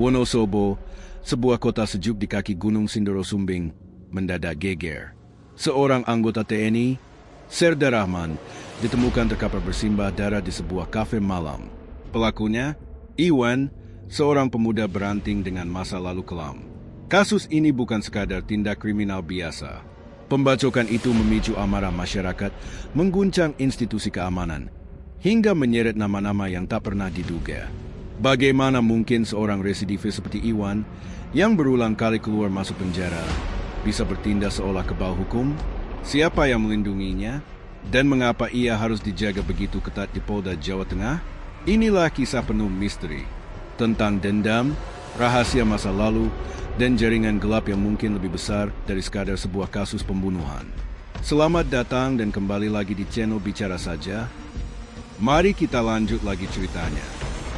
Wonosobo, sebuah kota sejuk di kaki Gunung Sindoro Sumbing, mendadak geger. Seorang anggota TNI, Serda Rahman, ditemukan terkapar bersimbah darah di sebuah kafe malam. Pelakunya, Iwan, seorang pemuda beranting dengan masa lalu kelam. Kasus ini bukan sekadar tindak kriminal biasa. Pembacokan itu memicu amarah masyarakat, mengguncang institusi keamanan, hingga menyeret nama-nama yang tak pernah diduga. Bagaimana mungkin seorang residivis seperti Iwan, yang berulang kali keluar masuk penjara, bisa bertindak seolah kebal hukum? Siapa yang melindunginya? Dan mengapa ia harus dijaga begitu ketat di Polda Jawa Tengah? Inilah kisah penuh misteri, tentang dendam, rahasia masa lalu, dan jaringan gelap yang mungkin lebih besar dari sekadar sebuah kasus pembunuhan. Selamat datang dan kembali lagi di channel Bicara Saja. Mari kita lanjut lagi ceritanya.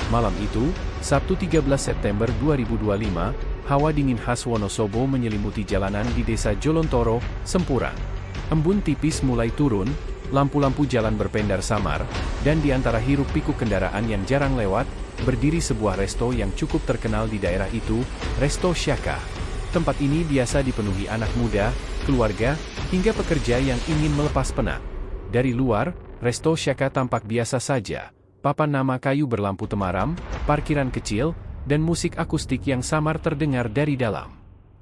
Malam itu, Sabtu 13 September 2025, hawa dingin khas Wonosobo menyelimuti jalanan di desa Jolontoro, Sempuran. Embun tipis mulai turun, lampu-lampu jalan berpendar samar, dan di antara hiruk-pikuk kendaraan yang jarang lewat, berdiri sebuah resto yang cukup terkenal di daerah itu, Resto Syaka. Tempat ini biasa dipenuhi anak muda, keluarga, hingga pekerja yang ingin melepas penat. Dari luar, Resto Syaka tampak biasa saja. Papan nama kayu berlampu temaram, parkiran kecil, dan musik akustik yang samar terdengar dari dalam.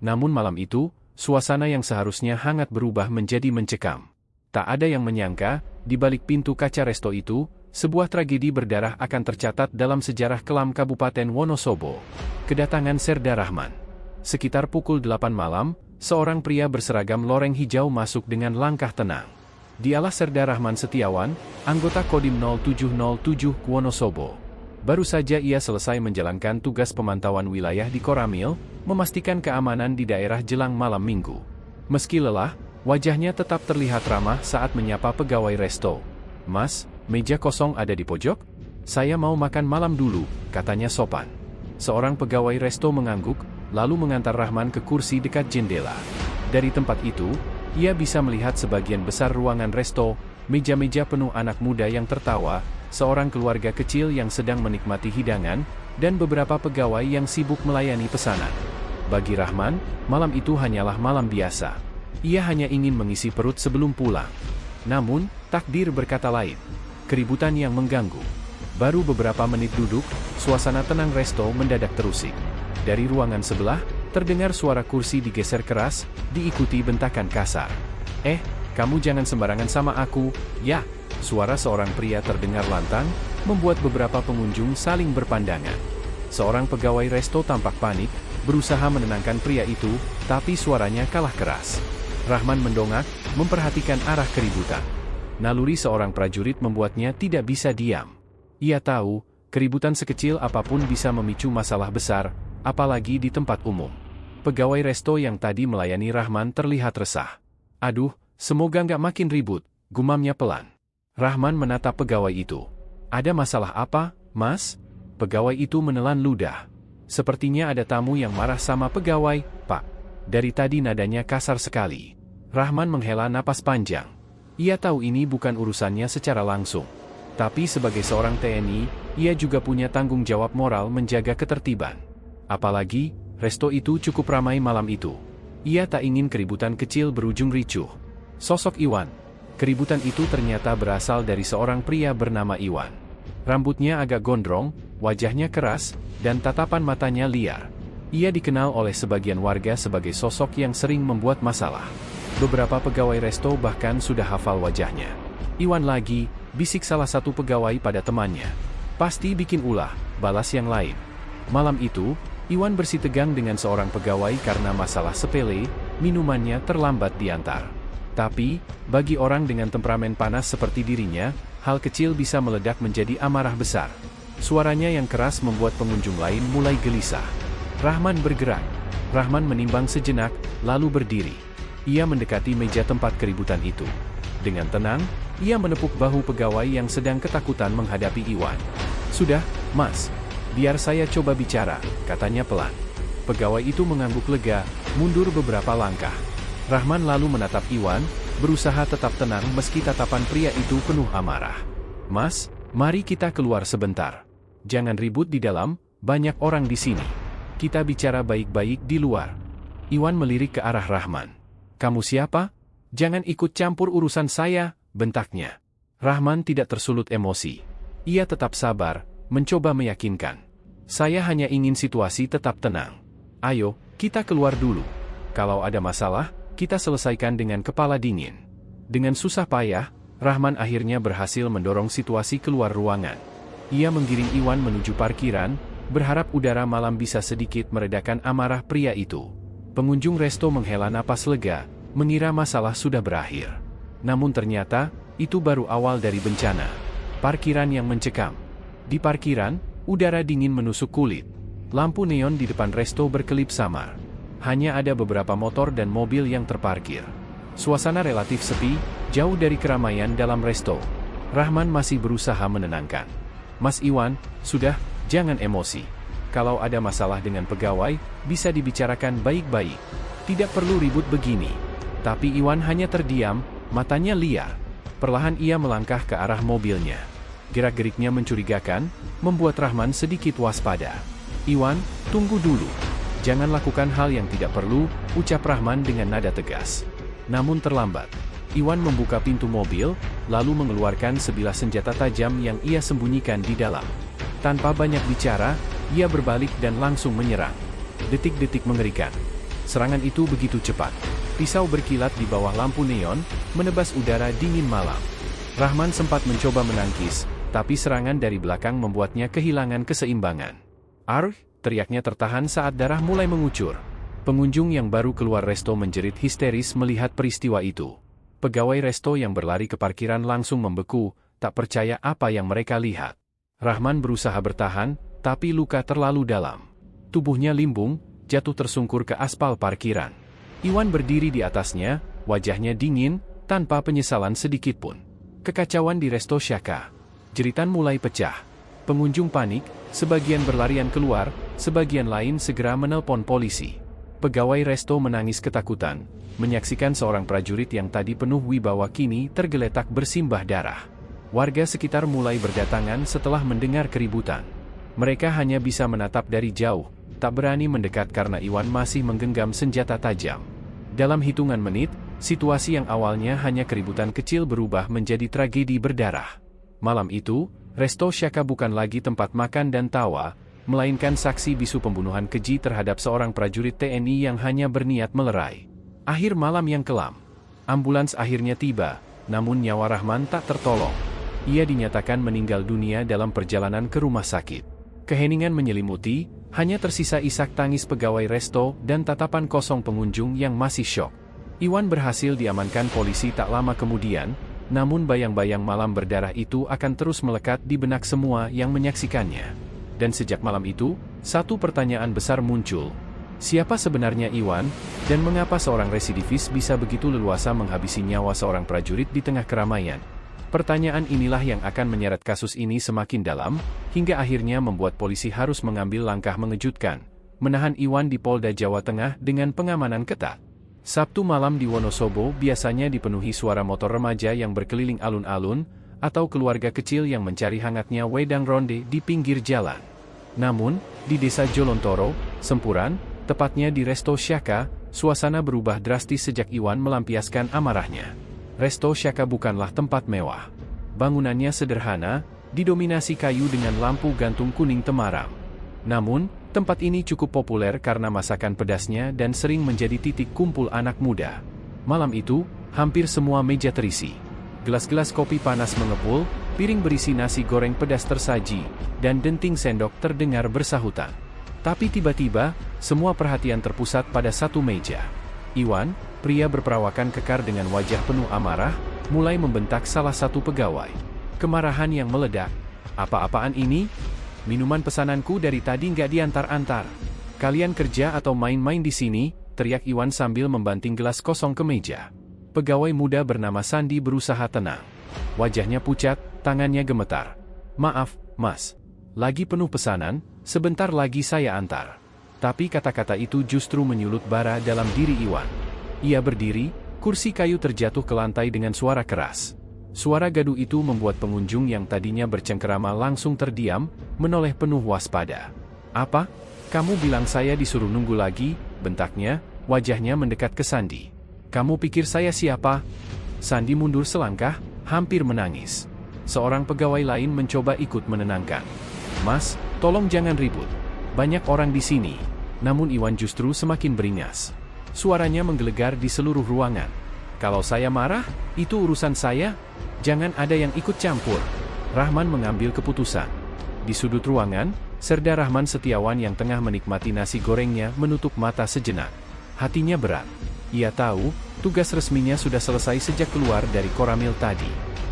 Namun malam itu, suasana yang seharusnya hangat berubah menjadi mencekam. Tak ada yang menyangka, di balik pintu kaca resto itu, sebuah tragedi berdarah akan tercatat dalam sejarah kelam Kabupaten Wonosobo. Kedatangan Serda Rahman. Sekitar pukul 8 malam, seorang pria berseragam loreng hijau masuk dengan langkah tenang. Dialah Serda Rahman Setiawan, anggota Kodim 0707 Wonosobo. Baru saja ia selesai menjalankan tugas pemantauan wilayah di Koramil, memastikan keamanan di daerah jelang malam minggu. Meski lelah, wajahnya tetap terlihat ramah saat menyapa pegawai resto. "Mas, meja kosong ada di pojok? Saya mau makan malam dulu," katanya sopan. Seorang pegawai resto mengangguk, lalu mengantar Rahman ke kursi dekat jendela. Dari tempat itu, ia bisa melihat sebagian besar ruangan resto, meja-meja penuh anak muda yang tertawa, seorang keluarga kecil yang sedang menikmati hidangan, dan beberapa pegawai yang sibuk melayani pesanan. Bagi Rahman, malam itu hanyalah malam biasa. Ia hanya ingin mengisi perut sebelum pulang. Namun, takdir berkata lain. Keributan yang mengganggu. Baru beberapa menit duduk, suasana tenang resto mendadak terusik. Dari ruangan sebelah, terdengar suara kursi digeser keras, diikuti bentakan kasar. Kamu jangan sembarangan sama aku, ya." Suara seorang pria terdengar lantang, membuat beberapa pengunjung saling berpandangan. Seorang pegawai resto tampak panik, berusaha menenangkan pria itu, tapi suaranya kalah keras. Rahman mendongak, memperhatikan arah keributan. Naluri seorang prajurit membuatnya tidak bisa diam. Ia tahu, keributan sekecil apapun bisa memicu masalah besar, apalagi di tempat umum. Pegawai resto yang tadi melayani Rahman terlihat resah. "Aduh, semoga nggak makin ribut," gumamnya pelan. Rahman menatap pegawai itu. "Ada masalah apa, Mas?" Pegawai itu menelan ludah. Sepertinya ada tamu yang marah sama pegawai, "Pak." Dari tadi nadanya kasar sekali. Rahman menghela napas panjang. Ia tahu ini bukan urusannya secara langsung. Tapi sebagai seorang TNI, ia juga punya tanggung jawab moral menjaga ketertiban. Apalagi, resto itu cukup ramai malam itu. Ia tak ingin keributan kecil berujung ricuh. Sosok Iwan. Keributan itu ternyata berasal dari seorang pria bernama Iwan. Rambutnya agak gondrong, wajahnya keras, dan tatapan matanya liar. Ia dikenal oleh sebagian warga sebagai sosok yang sering membuat masalah. Beberapa pegawai resto bahkan sudah hafal wajahnya. "Iwan lagi," bisik salah satu pegawai pada temannya. "Pasti bikin ulah," balas yang lain. Malam itu, Iwan bersitegang dengan seorang pegawai karena masalah sepele, minumannya terlambat diantar. Tapi, bagi orang dengan temperamen panas seperti dirinya, hal kecil bisa meledak menjadi amarah besar. Suaranya yang keras membuat pengunjung lain mulai gelisah. Rahman bergerak. Rahman menimbang sejenak, lalu berdiri. Ia mendekati meja tempat keributan itu. Dengan tenang, ia menepuk bahu pegawai yang sedang ketakutan menghadapi Iwan. "Sudah, Mas. Biar saya coba bicara," katanya pelan. Pegawai itu mengangguk lega, mundur beberapa langkah. Rahman lalu menatap Iwan, berusaha tetap tenang meski tatapan pria itu penuh amarah. "Mas, mari kita keluar sebentar. Jangan ribut di dalam, banyak orang di sini." kita bicara baik-baik di luar. Iwan melirik ke arah Rahman. Kamu siapa? Jangan ikut campur urusan saya, bentaknya. Rahman tidak tersulut emosi. Ia tetap sabar, mencoba meyakinkan. Saya hanya ingin situasi tetap tenang. Ayo, kita keluar dulu. Kalau ada masalah, kita selesaikan dengan kepala dingin. Dengan susah payah, Rahman akhirnya berhasil mendorong situasi keluar ruangan. Ia menggiring Iwan menuju parkiran, berharap udara malam bisa sedikit meredakan amarah pria itu. Pengunjung resto menghela napas lega, mengira masalah sudah berakhir. Namun ternyata, itu baru awal dari bencana. Parkiran yang mencekam. Di parkiran, udara dingin menusuk kulit. Lampu neon di depan resto berkelip samar. Hanya ada beberapa motor dan mobil yang terparkir. Suasana relatif sepi, jauh dari keramaian dalam resto. Rahman masih berusaha menenangkan. Mas Iwan, sudah, jangan emosi. Kalau ada masalah dengan pegawai, bisa dibicarakan baik-baik. Tidak perlu ribut begini. Tapi Iwan hanya terdiam, matanya liar. Perlahan ia melangkah ke arah mobilnya. Gerak-geriknya mencurigakan, membuat Rahman sedikit waspada. Iwan, tunggu dulu. Jangan lakukan hal yang tidak perlu, ucap Rahman dengan nada tegas. Namun terlambat. Iwan membuka pintu mobil, lalu mengeluarkan sebilah senjata tajam yang ia sembunyikan di dalam. Tanpa banyak bicara, ia berbalik dan langsung menyerang. Detik-detik mengerikan. Serangan itu begitu cepat. Pisau berkilat di bawah lampu neon, menebas udara dingin malam. Rahman sempat mencoba menangkis, tapi serangan dari belakang membuatnya kehilangan keseimbangan. "Arh!" teriaknya tertahan saat darah mulai mengucur. Pengunjung yang baru keluar resto menjerit histeris melihat peristiwa itu. Pegawai resto yang berlari ke parkiran langsung membeku, tak percaya apa yang mereka lihat. Rahman berusaha bertahan, tapi luka terlalu dalam. Tubuhnya limbung, jatuh tersungkur ke aspal parkiran. Iwan berdiri di atasnya, wajahnya dingin, tanpa penyesalan sedikitpun. Kekacauan di resto Shaka. Jeritan mulai pecah. Pengunjung panik, sebagian berlarian keluar, sebagian lain segera menelpon polisi. Pegawai resto menangis ketakutan, menyaksikan seorang prajurit yang tadi penuh wibawa kini tergeletak bersimbah darah. Warga sekitar mulai berdatangan setelah mendengar keributan. Mereka hanya bisa menatap dari jauh, tak berani mendekat karena Iwan masih menggenggam senjata tajam. Dalam hitungan menit, situasi yang awalnya hanya keributan kecil berubah menjadi tragedi berdarah. Malam itu, resto Shaka bukan lagi tempat makan dan tawa, melainkan saksi bisu pembunuhan keji terhadap seorang prajurit TNI yang hanya berniat melerai. Akhir malam yang kelam. Ambulans akhirnya tiba, namun nyawa Rahman tak tertolong. Ia dinyatakan meninggal dunia dalam perjalanan ke rumah sakit. Keheningan menyelimuti, hanya tersisa isak tangis pegawai resto dan tatapan kosong pengunjung yang masih syok. Iwan berhasil diamankan polisi tak lama kemudian, namun bayang-bayang malam berdarah itu akan terus melekat di benak semua yang menyaksikannya. Dan sejak malam itu, satu pertanyaan besar muncul. Siapa sebenarnya Iwan, dan mengapa seorang residivis bisa begitu leluasa menghabisi nyawa seorang prajurit di tengah keramaian? Pertanyaan inilah yang akan menyeret kasus ini semakin dalam, hingga akhirnya membuat polisi harus mengambil langkah mengejutkan, menahan Iwan di Polda Jawa Tengah dengan pengamanan ketat. Sabtu malam di Wonosobo biasanya dipenuhi suara motor remaja yang berkeliling alun-alun, atau keluarga kecil yang mencari hangatnya wedang ronde di pinggir jalan. Namun, di desa Jolontoro, Sempuran, tepatnya di resto Shaka, suasana berubah drastis sejak Iwan melampiaskan amarahnya. Resto Shaka bukanlah tempat mewah. Bangunannya sederhana, didominasi kayu dengan lampu gantung kuning temaram. Namun, tempat ini cukup populer karena masakan pedasnya dan sering menjadi titik kumpul anak muda. Malam itu, hampir semua meja terisi. Gelas-gelas kopi panas mengepul, piring berisi nasi goreng pedas tersaji, dan denting sendok terdengar bersahutan. Tapi tiba-tiba, semua perhatian terpusat pada satu meja. Iwan, pria berperawakan kekar dengan wajah penuh amarah, mulai membentak salah satu pegawai. Kemarahan yang meledak. "Apa-apaan ini? Minuman pesananku dari tadi nggak diantar-antar. Kalian kerja atau main-main di sini?" teriak Iwan sambil membanting gelas kosong ke meja. Pegawai muda bernama Sandi berusaha tenang. Wajahnya pucat, tangannya gemetar. "Maaf, Mas. Lagi penuh pesanan, sebentar lagi saya antar." Tapi kata-kata itu justru menyulut bara dalam diri Iwan. Ia berdiri, kursi kayu terjatuh ke lantai dengan suara keras. Suara gaduh itu membuat pengunjung yang tadinya bercengkerama langsung terdiam, menoleh penuh waspada. "Apa? Kamu bilang saya disuruh nunggu lagi, bentaknya, wajahnya mendekat ke Sandi. Kamu pikir saya siapa? Sandi mundur selangkah, hampir menangis. Seorang pegawai lain mencoba ikut menenangkan. Mas, tolong jangan ribut. Banyak orang di sini. Namun Iwan justru semakin beringas. Suaranya menggelegar di seluruh ruangan. Kalau saya marah, itu urusan saya. Jangan ada yang ikut campur. Rahman mengambil keputusan. Di sudut ruangan, Serda Rahman Setiawan yang tengah menikmati nasi gorengnya menutup mata sejenak. Hatinya berat. Ia tahu, tugas resminya sudah selesai sejak keluar dari Koramil tadi.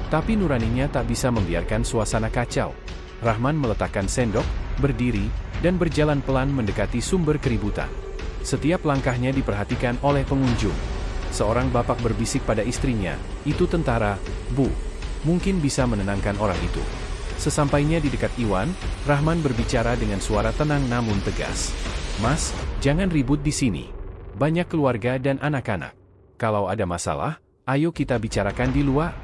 Tapi nuraninya tak bisa membiarkan suasana kacau. Rahman meletakkan sendok, berdiri, dan berjalan pelan mendekati sumber keributan. Setiap langkahnya diperhatikan oleh pengunjung. Seorang bapak berbisik pada istrinya, "Itu tentara, Bu. Mungkin bisa menenangkan orang itu." Sesampainya di dekat Iwan, Rahman berbicara dengan suara tenang namun tegas. "Mas, jangan ribut di sini. Banyak keluarga dan anak-anak. Kalau ada masalah, ayo kita bicarakan di luar."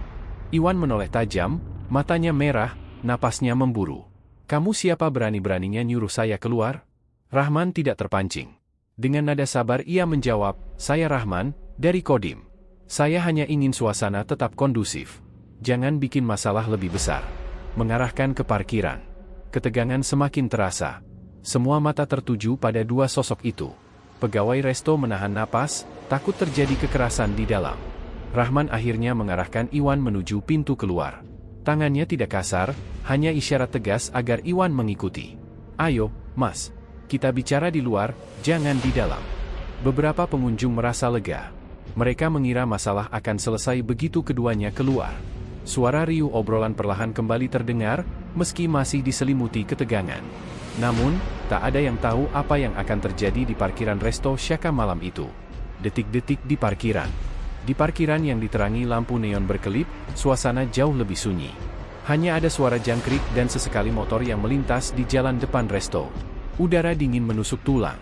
Iwan menoleh tajam, matanya merah, napasnya memburu. "Kamu siapa berani-beraninya nyuruh saya keluar?" Rahman tidak terpancing. Dengan nada sabar ia menjawab, "Saya Rahman, dari Kodim. Saya hanya ingin suasana tetap kondusif. Jangan bikin masalah lebih besar." Mengarahkan ke parkiran. Ketegangan semakin terasa. Semua mata tertuju pada dua sosok itu. Pegawai resto menahan napas, takut terjadi kekerasan di dalam. Rahman akhirnya mengarahkan Iwan menuju pintu keluar. Tangannya tidak kasar, hanya isyarat tegas agar Iwan mengikuti. "Ayo, Mas. Kita bicara di luar, jangan di dalam." Beberapa pengunjung merasa lega. Mereka mengira masalah akan selesai begitu keduanya keluar. Suara riuh obrolan perlahan kembali terdengar, meski masih diselimuti ketegangan. Namun, tak ada yang tahu apa yang akan terjadi di parkiran resto Syaka malam itu. Detik-detik di parkiran. Di parkiran yang diterangi lampu neon berkelip, suasana jauh lebih sunyi. Hanya ada suara jangkrik dan sesekali motor yang melintas di jalan depan resto. Udara dingin menusuk tulang.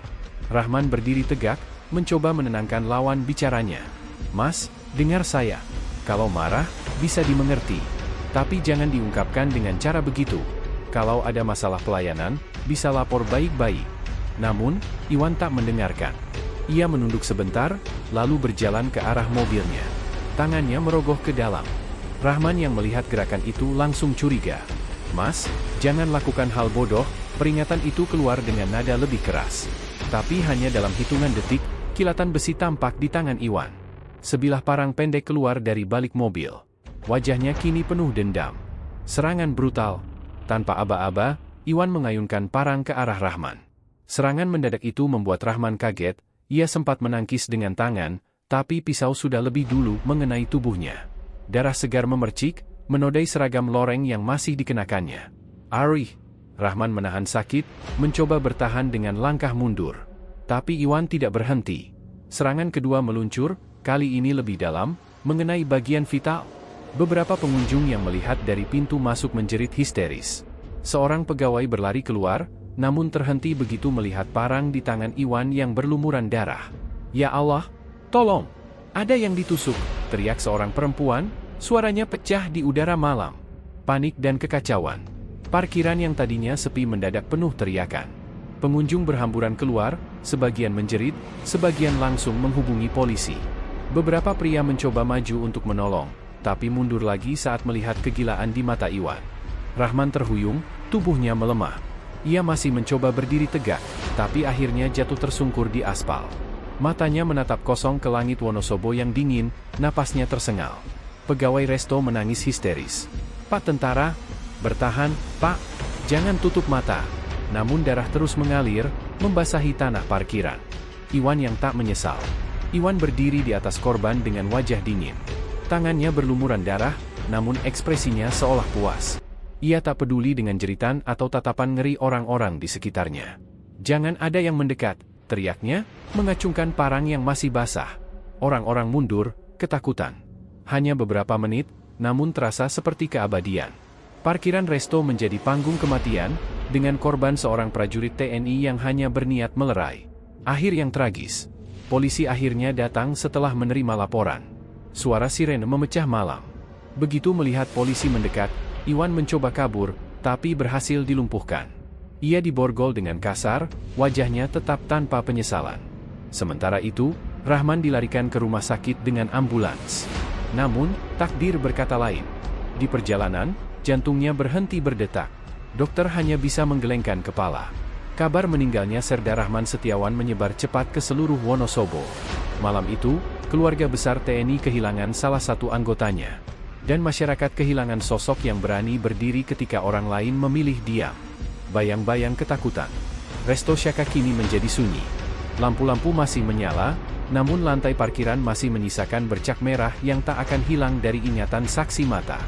Rahman berdiri tegak, mencoba menenangkan lawan bicaranya. "Mas, dengar saya. Kalau marah, bisa dimengerti. Tapi jangan diungkapkan dengan cara begitu. Kalau ada masalah pelayanan, bisa lapor baik-baik." Namun, Iwan tak mendengarkan. Ia menunduk sebentar, lalu berjalan ke arah mobilnya. Tangannya merogoh ke dalam. Rahman yang melihat gerakan itu langsung curiga. "Mas, jangan lakukan hal bodoh." Peringatan itu keluar dengan nada lebih keras. Tapi hanya dalam hitungan detik, kilatan besi tampak di tangan Iwan. Sebilah parang pendek keluar dari balik mobil. Wajahnya kini penuh dendam. Serangan brutal. Tanpa aba-aba, Iwan mengayunkan parang ke arah Rahman. Serangan mendadak itu membuat Rahman kaget. Ia sempat menangkis dengan tangan, tapi pisau sudah lebih dulu mengenai tubuhnya. Darah segar memercik, menodai seragam loreng yang masih dikenakannya. "Arih!" Rahman menahan sakit, mencoba bertahan dengan langkah mundur. Tapi Iwan tidak berhenti. Serangan kedua meluncur, kali ini lebih dalam, mengenai bagian vital. Beberapa pengunjung yang melihat dari pintu masuk menjerit histeris. Seorang pegawai berlari keluar, namun terhenti begitu melihat parang di tangan Iwan yang berlumuran darah. "Ya Allah, tolong! Ada yang ditusuk!" teriak seorang perempuan, suaranya pecah di udara malam. Panik dan kekacauan. Parkiran yang tadinya sepi mendadak penuh teriakan. Pengunjung berhamburan keluar, sebagian menjerit, sebagian langsung menghubungi polisi. Beberapa pria mencoba maju untuk menolong, tapi mundur lagi saat melihat kegilaan di mata Iwan. Rahman terhuyung, tubuhnya melemah. Ia masih mencoba berdiri tegak, tapi akhirnya jatuh tersungkur di aspal. Matanya menatap kosong ke langit Wonosobo yang dingin, napasnya tersengal. Pegawai resto menangis histeris. "Pak tentara, bertahan, Pak, jangan tutup mata." Namun darah terus mengalir, membasahi tanah parkiran. Iwan yang tak menyesal. Iwan berdiri di atas korban dengan wajah dingin. Tangannya berlumuran darah, namun ekspresinya seolah puas. Ia tak peduli dengan jeritan atau tatapan ngeri orang-orang di sekitarnya. "Jangan ada yang mendekat," teriaknya, mengacungkan parang yang masih basah. Orang-orang mundur, ketakutan. Hanya beberapa menit, namun terasa seperti keabadian. Parkiran resto menjadi panggung kematian, dengan korban seorang prajurit TNI yang hanya berniat melerai. Akhir yang tragis. Polisi akhirnya datang setelah menerima laporan. Suara sirene memecah malam. Begitu melihat polisi mendekat, Iwan mencoba kabur, tapi berhasil dilumpuhkan. Ia diborgol dengan kasar, wajahnya tetap tanpa penyesalan. Sementara itu, Rahman dilarikan ke rumah sakit dengan ambulans. Namun, takdir berkata lain. Di perjalanan, jantungnya berhenti berdetak. Dokter hanya bisa menggelengkan kepala. Kabar meninggalnya Serda Rahman Setiawan menyebar cepat ke seluruh Wonosobo. Malam itu, keluarga besar TNI kehilangan salah satu anggotanya. Dan masyarakat kehilangan sosok yang berani berdiri ketika orang lain memilih diam. Bayang-bayang ketakutan. Resto Syaka kini menjadi sunyi. Lampu-lampu masih menyala, namun lantai parkiran masih menyisakan bercak merah yang tak akan hilang dari ingatan saksi mata.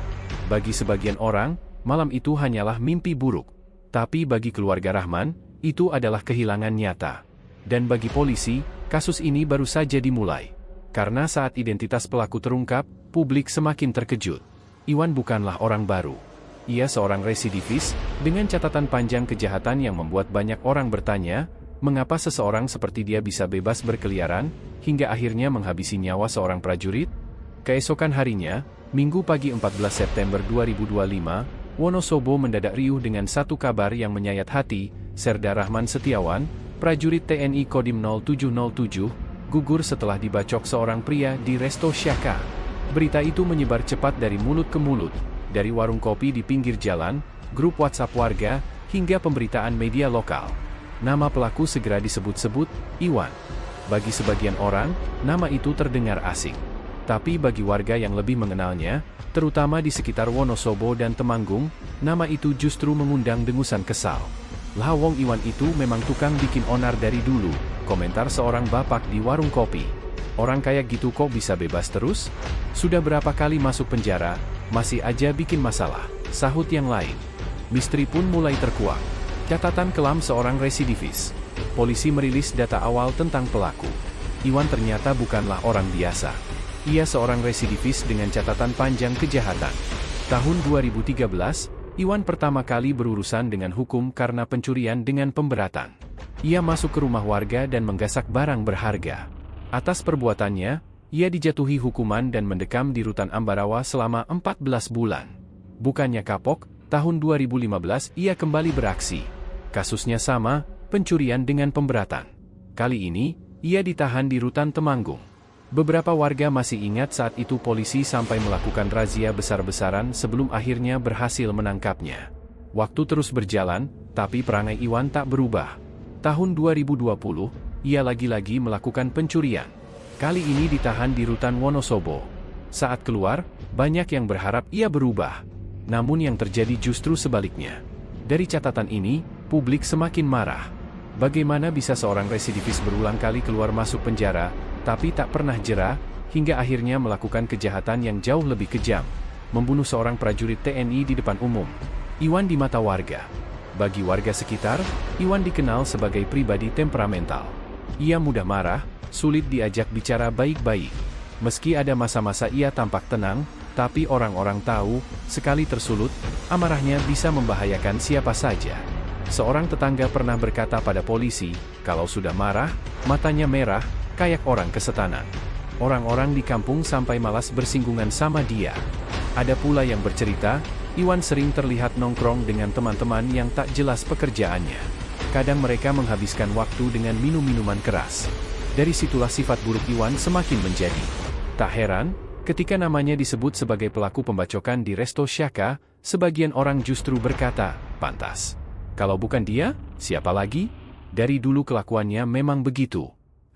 Bagi sebagian orang, malam itu hanyalah mimpi buruk. Tapi bagi keluarga Rahman, itu adalah kehilangan nyata. Dan bagi polisi, kasus ini baru saja dimulai. Karena saat identitas pelaku terungkap, publik semakin terkejut. Iwan bukanlah orang baru. Ia seorang residivis, dengan catatan panjang kejahatan yang membuat banyak orang bertanya, mengapa seseorang seperti dia bisa bebas berkeliaran, hingga akhirnya menghabisi nyawa seorang prajurit? Keesokan harinya, Minggu pagi 14 September 2025, Wonosobo mendadak riuh dengan satu kabar yang menyayat hati. Serda Rahman Setiawan, prajurit TNI Kodim 0707, gugur setelah dibacok seorang pria di Resto Syaka. Berita itu menyebar cepat dari mulut ke mulut, dari warung kopi di pinggir jalan, grup WhatsApp warga, hingga pemberitaan media lokal. Nama pelaku segera disebut-sebut, Iwan. Bagi sebagian orang, nama itu terdengar asing. Tapi bagi warga yang lebih mengenalnya, terutama di sekitar Wonosobo dan Temanggung, nama itu justru mengundang dengusan kesal. Lah wong Iwan itu memang tukang bikin onar dari dulu, komentar seorang bapak di warung kopi. Orang kayak gitu kok bisa bebas terus? Sudah berapa kali masuk penjara, masih aja bikin masalah, sahut yang lain. Misteri pun mulai terkuak. Catatan kelam seorang residivis. Polisi merilis data awal tentang pelaku. Iwan ternyata bukanlah orang biasa. Ia seorang residivis dengan catatan panjang kejahatan. Tahun 2013, Iwan pertama kali berurusan dengan hukum karena pencurian dengan pemberatan. Ia masuk ke rumah warga dan menggasak barang berharga. Atas perbuatannya, ia dijatuhi hukuman dan mendekam di rutan Ambarawa selama 14 bulan. Bukannya kapok, tahun 2015 ia kembali beraksi. Kasusnya sama, pencurian dengan pemberatan. Kali ini, ia ditahan di rutan Temanggung. Beberapa warga masih ingat saat itu polisi sampai melakukan razia besar-besaran sebelum akhirnya berhasil menangkapnya. Waktu terus berjalan, tapi perangai Iwan tak berubah. Tahun 2020, ia lagi-lagi melakukan pencurian. Kali ini ditahan di rutan Wonosobo. Saat keluar, banyak yang berharap ia berubah. Namun yang terjadi justru sebaliknya. Dari catatan ini, publik semakin marah. Bagaimana bisa seorang residivis berulang kali keluar masuk penjara, tapi tak pernah jera, hingga akhirnya melakukan kejahatan yang jauh lebih kejam, membunuh seorang prajurit TNI di depan umum. Iwan di mata warga. Bagi warga sekitar, Iwan dikenal sebagai pribadi temperamental. Ia mudah marah, sulit diajak bicara baik-baik. Meski ada masa-masa ia tampak tenang, tapi orang-orang tahu, sekali tersulut, amarahnya bisa membahayakan siapa saja. Seorang tetangga pernah berkata pada polisi, kalau sudah marah, matanya merah, kayak orang kesetanan. Orang-orang di kampung sampai malas bersinggungan sama dia. Ada pula yang bercerita, Iwan sering terlihat nongkrong dengan teman-teman yang tak jelas pekerjaannya. Kadang mereka menghabiskan waktu dengan minum-minuman keras. Dari situlah sifat buruk Iwan semakin menjadi. Tak heran, ketika namanya disebut sebagai pelaku pembacokan di Resto Syaka, sebagian orang justru berkata, pantas. Kalau bukan dia, siapa lagi? Dari dulu kelakuannya memang begitu.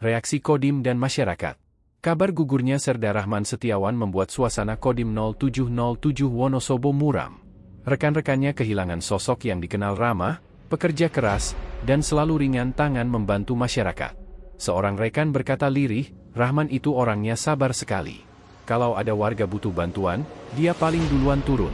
Reaksi Kodim dan masyarakat. Kabar gugurnya Serda Rahman Setiawan membuat suasana Kodim 0707 Wonosobo muram. Rekan-rekannya kehilangan sosok yang dikenal ramah, pekerja keras, dan selalu ringan tangan membantu masyarakat. Seorang rekan berkata lirih, Rahman itu orangnya sabar sekali. Kalau ada warga butuh bantuan, dia paling duluan turun.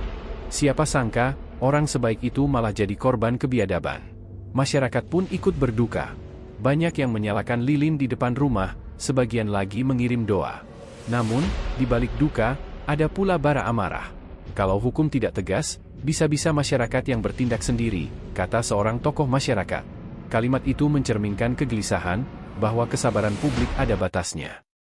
Siapa sangka, orang sebaik itu malah jadi korban kebiadaban. Masyarakat pun ikut berduka. Banyak yang menyalakan lilin di depan rumah, sebagian lagi mengirim doa. Namun, di balik duka, ada pula bara amarah. Kalau hukum tidak tegas, bisa-bisa masyarakat yang bertindak sendiri, kata seorang tokoh masyarakat. Kalimat itu mencerminkan kegelisahan, bahwa kesabaran publik ada batasnya.